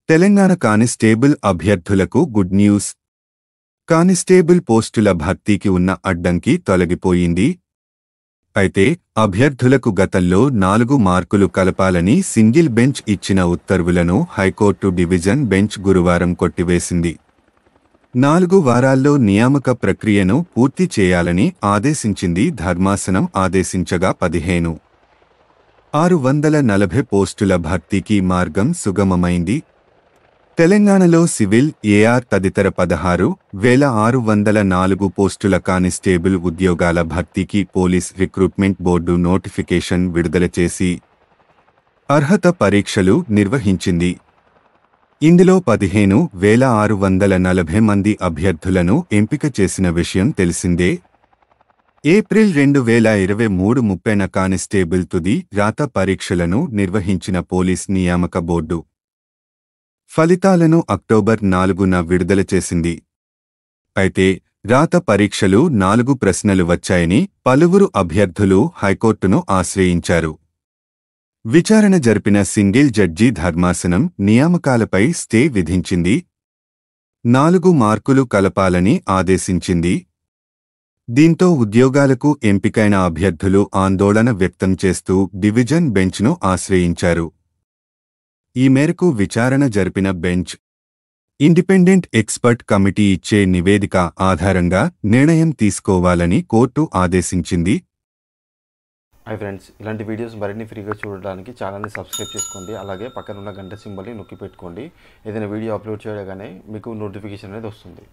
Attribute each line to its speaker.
Speaker 1: Telangana constable అభ్యర్థులకు good news. Constable పోస్టుల భర్తీకి ఉన్న అడ్డంకి తొలగిపోయింది. అయితే అభ్యర్థులకు గతంలో 4 మార్కులు కలపాలని సింగిల్ బెంచ్ ఇచ్చిన ఉత్తర్వులను హైకోర్టు డివిజన్ బెంచ్ గురువారం కొట్టివేసింది. 4 వారాల్లో నియామక ప్రక్రియను పూర్తి చేయాలని ఆదేశించింది. ధర్మాసనం ఆదేశించగా 15,640 పోస్టుల భర్తీకి మార్గం సుగమమైంది. తెలంగాణలో సివిల్, ఏఆర్ తదితర 16,604 పోస్టుల కానిస్టేబుల్ ఉద్యోగాల భర్తీకి పోలీస్ రిక్రూట్మెంట్ బోర్డు నోటిఫికేషన్ విడుదల చేసి అర్హత పరీక్షలు నిర్వహించింది. ఇందులో 15,640 మంది అభ్యర్థులను ఎంపిక చేసిన విషయం తెలిసిందే. ఏప్రిల్ 2023 30న కానిస్టేబుల్ తుది రాత పరీక్షలను నిర్వహించిన పోలీస్ నియామక బోర్డు ఫలితాలను అక్టోబర్ 4న విడుదల చేసింది. అయితే రాత పరీక్షలు 4 ప్రశ్నలు వచ్చాయని పలువురు అభ్యర్థులు హైకోర్టును ఆశ్రయించారు. విచారణ జరిపిన సింగిల్ జడ్జి ధర్మాసనం నియామకాలపై స్టే విధించింది. 4 మార్కులు కలపాలని ఆదేశించింది. దీంతో ఉద్యోగాలకు ఎంపికైన అభ్యర్థులు ఆందోళన వ్యక్తం చేస్తూ డివిజన్ బెంచ్ను ఆశ్రయించారు. ఈ మేరకు విచారణ జరిపిన బెంచ్ ఇండిపెండెంట్ ఎక్స్పర్ట్ కమిటీ ఇచ్చే నివేదిక ఆధారంగా నిర్ణయం తీసుకోవాలని కోర్టు ఆదేశించింది.
Speaker 2: హాయ్ ఫ్రెండ్స్, ఇలాంటి వీడియోస్ మరిన్ని ఫ్రీగా చూడడానికి ఛానల్ని సబ్స్క్రైబ్ చేసుకోండి. అలాగే పక్కన ఉన్న గంట సింబల్ని నొక్కి పెట్టుకోండి. ఏదైనా వీడియో అప్లోడ్ చేయగానే మీకు నోటిఫికేషన్ అనేది వస్తుంది.